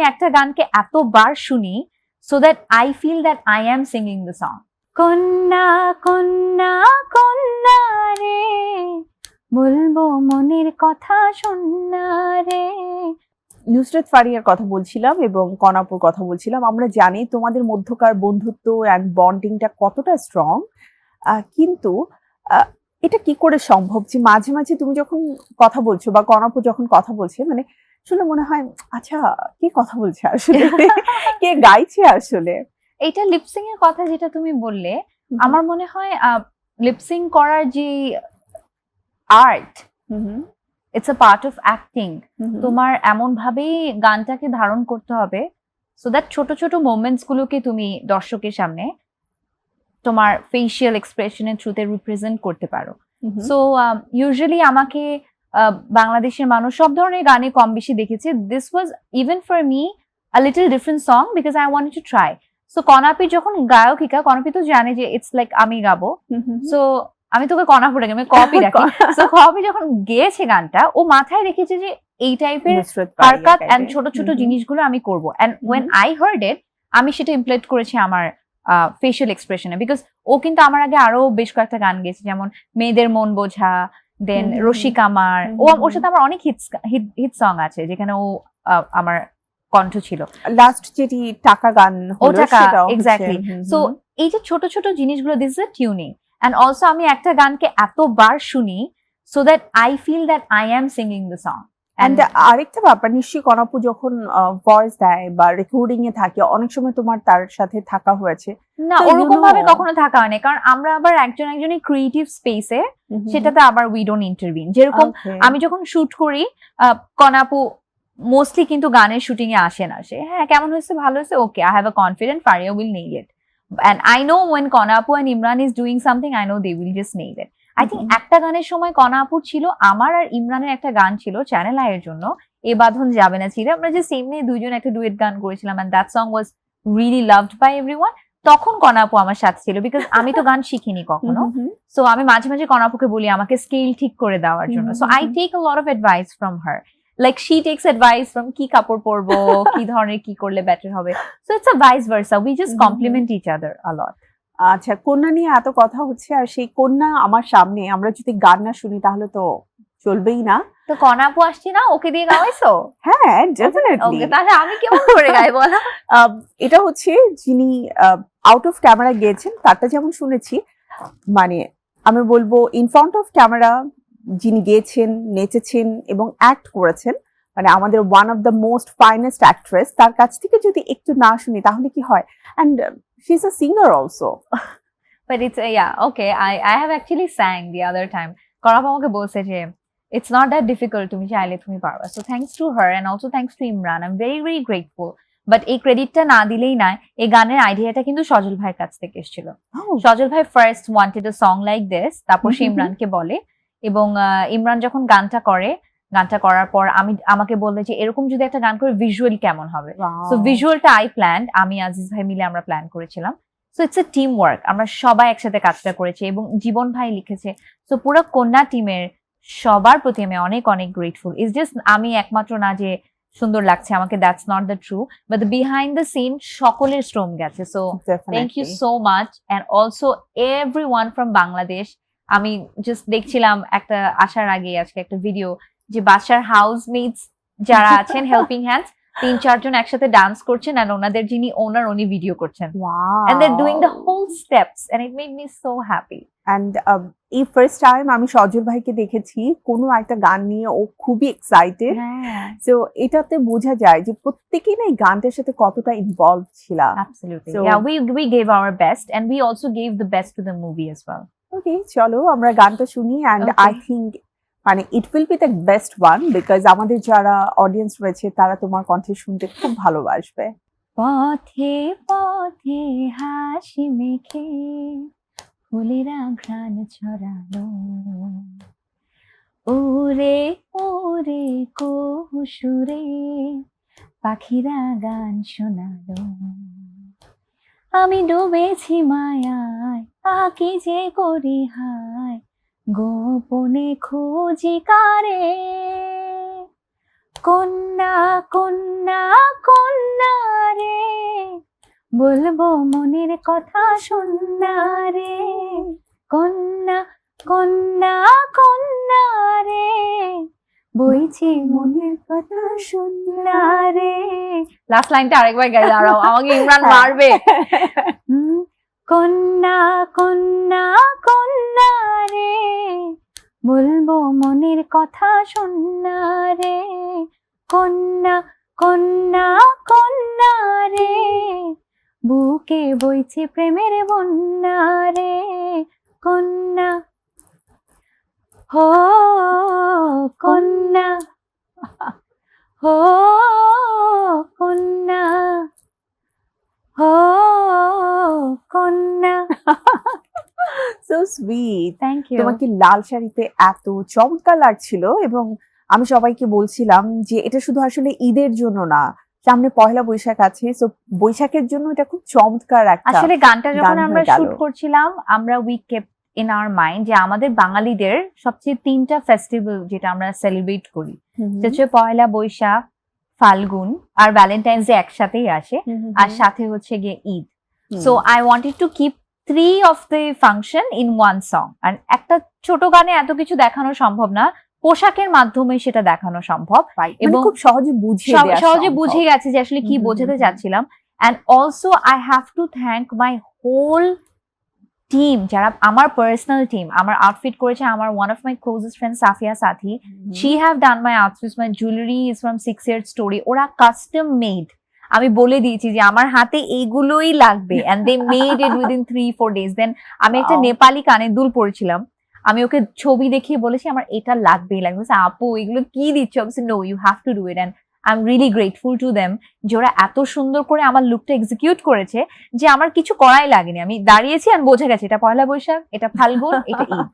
আমি একটা গানকে এতবার শুনি so that I feel that I am singing the song. কন্যা কন্যা কন্যা রে বলবো মনের কথা শোনা রে। নুসরাত ফারিয়ার কথা বলছিলাম এবং কনাপুর কথা বলছিলাম। আমরা জানি তোমাদের মধ্যকার বন্ধুত্ব অ্যান্ড বন্ডিংটা কতটা স্ট্রং, কিন্তু এটা কি করে সম্ভব যে মাঝে মাঝে তুমি যখন কথা বলছো বা কনাপুর যখন কথা বলছে, মানে শুনে মনে হয় আচ্ছা কে কথা বলছে আসলে, কে গাইছে আসলে? এইটা লিপসিং এর কথা যেটা তুমি বললে, আমার মনে হয় লিপসিং করার যে art, it's a part of acting. তোমার এমন ভাবেই গানটাকে ধারণ করতে হবে সো দ্যাট ছোট ছোট মোমেন্টস গুলোকে তুমি দর্শকের সামনে তোমার ফেসিয়াল এক্সপ্রেশনের থ্রুতে রিপ্রেজেন্ট করতে পারো। সো ইউজুয়ালি আমাকে বাংলাদেশের মানুষ সব ধরনের গানে কম বেশি দেখেছে। This was even for me a little different song because I wanted to try. So কনাপি যখন গায়কিকা, কনাপি তো জানে যে ইটস লাইক আমি গাবো, সো আমি তোকে কনাপি ডাকি, আমি কপি রাখি। সো কপি যখন গেয়েছে গানটা, ও মাথায় রেখেছে যে এই টাইপের হারকাত এন্ড ছোট ছোট জিনিসগুলো আমি করবো, and when I hard it আমি সেটা ইমপ্লিমেন্ট করেছি আমার ফেশিয়াল এক্সপ্রেশনে। বিকজ ও কিন্তু আমার আগে আরো বেশ কয়েকটা গান গেছে, যেমন মেয়েদের মন বোঝা, দেন রশিকামার, ওর সাথে আমার অনেক হিট সং আছে যেখানে ও আমার কণ্ঠ ছিল। লাস্ট যেটি টাকা গান হলো সেটা এক্স্যাক্টলি। সো এই যে ছোট ছোট জিনিসগুলো, this is a tuning. And also আমি একটা গানকে এতবার শুনি so that I feel that I am singing the song. And আরেকটা ব্যাপার, নিশ্চয়ই কনাপু যখন ভয়েস দেয় বা রেকর্ডিং এ থাকে, অনেক সময় তোমার তার সাথে থাকা হয়েছে? না, ওরকম ভাবে কখনো থাকা হয়নি, কারণ আমরা আবার একজনের ক্রিয়েটিভ স্পেসে, সেটাতে আবার উই ডোন্ট ইন্টারভিন। যেরকম আমি যখন শুট করি, কনাপু মোস্টলি কিন্তু গানের শুটিং এ আসে না, সে হ্যাঁ কেমন হয়েছে, ভালো হয়েছে, okay, I have a confident Faria will nail it, and I know when কনাপু and Imran is doing something, I know they will just nail it. I think একটা গানের সময় কনাপুর ছিল, আমার আর ইমরানের একটা গান ছিল চ্যানেল আই এর জন্য, এ বাঁধন যাবে না ছিল, আমরা যে সেম নিয়ে দুইজন একটা ডুয়েট গান করেছিলাম, and that song was really loved by everyone. তখন কনাপু আমার সাথে ছিল, বিকজ আমি তো গান শিখিনি কখনো। সো আমি মাঝে মাঝে কনাপুকে বলি আমাকে স্কেল ঠিক করে দেওয়ার জন্য। So I take a lot of advice from her, like she takes advice from কি কাপড় পরবো, কি ধরনের কি করলে বেটার হবে। So it's a vice versa, we just complement each other a lot. আচ্ছা, কন্যা নিয়ে এত কথা হচ্ছে, আর সেই কন্যা আমার সামনে, আমরা যদি গান না শুনি তাহলে তো চলবেই না। তো কনাপু আসছে না, ওকে দিয়ে গাওয়াইছো? হ্যাঁ, ডেফিনেটলি। তাহলে আমি কেমন করে গাই বলো? এটা হচ্ছে যিনি আউট অফ ক্যামেরা গিয়েছেন তারটা যেমন শুনেছি, মানে আমি বলবো ইন ফ্রন্ট অফ ক্যামেরা যিনি গিয়েছেন, নেচেছেন এবং অ্যাক্ট করেছেন, মানে আমাদের one of the most finest actress, তার কাছ থেকে যদি একটু না শুনি তাহলে কি হয়? And she is a singer also. But it's yeah, okay, I have actually sang the other time. কনাপু আমাকে বলছে যে it's not that difficult, তুমি চাইলে তুমি পারবা। So thanks to her and also thanks to Imran, I'm very very grateful. But এই ক্রেডিটটা না দিলেই না, এই গানের আইডিয়াটা কিন্তু সজল ভাইয়ের কাছ থেকে এসেছিল। সজল ভাই first wanted a song like this, তারপর সে ইমরানকে বলে, এবং ইমরান যখন গানটা করার পর আমাকে বললে যে এরকম যদি একটা গান করে ভিজুয়াল কেমন হবে। সো ভিজুয়ালটা আই প্ল্যান্ড, আমি আজিজ ভাই মিলে আমরা প্ল্যান করেছিলাম। So it's a team work, আমরা সবাই একসাথে কাজটা করেছি এবং জীবন ভাই লিখেছে। সো পুরো কন্যা টিমের সবার প্রতি আমি অনেক অনেক গ্রেটফুল। ইটস জাস্ট আমি একমাত্র না যে সুন্দর লাগছে আমাকে, that's not the true, but the behind the scene সকলের শ্রম গেছে। So thank you so much, and also everyone from Bangladesh. আমি জাস্ট দেখছিলাম একটা আসার আগে আজকে একটা ভিডিও, যে বাসার হাউসমেটস যারা আছেন, হেল্পিং হ্যান্ডস, ৩-৪ জন একসাথে ডান্স করছেন, আর ওনাদের যিনি ওনার উনি ভিডিও করছেন, and they're doing the whole steps and it made me so happy. And এই ফার্স্ট টাইম আমি সজল ভাইকে দেখেছি কোনো একটা গান নিয়ে, ও খুবই এক্সাইটেড। সো এটাতে বোঝা যায় যে প্রত্যেকেই না এই গানটার সাথে কতটা ইনভলভ ছিল। Absolutely. Yeah, we gave our best and we also gave the best to the movie as well. Okay, চলো আমরা গানটা শুনি, and I think মানে it will be the best one, because আমাদের যারা অডিয়েন্স রয়েছে তারা তোমার কণ্ঠে শুনতে খুব ভালোবাসবে। পথে পথে হাসি মেখে ফুলেরা ঘ্রাণ ছড়ালো, ওরে ওরে কুহুসুরে পাখিরা গান শোনালো, আমি ডুবেছি মায়ায় আকি যে করি হায়, গোপনে খুঁজি কারে, কন্যা কন্যা কন্যা বলবো মনের কথা শোনা রে, কন্যা কন্যা কন্যা রে, বইছে মনের কথা শোনা রে। লাস্ট লাইনটা আরেকবার গাই, দাঁড়াও আমাকে ইমরান মারবে। কন্যা কন্যা কন্যা রে, বলবো মনের কথা শোনা রে, কন্যা কন্যা কন্যা রে, বুকে বইছে প্রেমের বন্যা রে, কন্যা হো কন্যা হো কন্যা হো কন্যা। So sweet. Thank you. তোমাকে লাল শাড়িতে এত চমৎকার লাগছিল, এবং আমি সবাইকে বলছিলাম যে এটা শুধু আসলে ঈদের জন্য না, সামনে পয়লা বৈশাখ আছে, সো বৈশাখের জন্য এটা খুব চমৎকার একটা। আসলে গানটা যখন গান হয়ে আমরা গেল। শুট করছিলাম, আমরা we kept in our mind যে আমাদের বাঙালিদের সবচেয়ে 3টা ফেস্টিভ্যাল যেটা আমরা সেলিব্রেট করি, সেটা হচ্ছে পয়লা বৈশাখ, ফাল্গুন আর ভ্যালেন্টাইন্স ডে একসাথেই আসে, আর সাথে হচ্ছে গিয়ে Eid. So I wanted to keep 3 of the function in one song. আর একটা ছোট গানে এত কিছু দেখানো সম্ভব না, পোশাকের মাধ্যমে সেটা দেখানো সম্ভব, এবং এবং খুব সহজে বুঝিয়ে দেওয়া সহজে সম্ভব। বুঝে গেছে যে আসলে কি হুম, হুম, বোঝাতে হুম। চাচ্ছিলাম। And also I have to thank my whole team, যারা আমার পার্সোনাল টিম। আমার আউটফিট করেছে আমার one of my closest friend Safia Sathi. She have done my outfits, my jewelry is from 6 Years Story. ওরা কাস্টম মেড, আমি বলে দিয়েছি যে আমার হাতে এইগুলোই লাগবে, and they made it within 3-4 days. Then আমি একটা Wow. নেপালি কানের দুল পরেছিলাম, আমি ওকে ছবি দেখিয়ে বলেছি আমার এটা লাগবেই লাগবে। আপু এগুলো কি দিচ্ছ? No, you have to do it. And I am really grateful to them যে ওরা এত সুন্দর করে আমার লুকটা এক্সিকিউট করেছে যে আমার কিছু করাই লাগেনি। আমি দাঁড়িয়েছি আর বোঝা গেছে এটা পয়লা বৈশাখ, এটা ফাল্গুন, এটা ঈদ।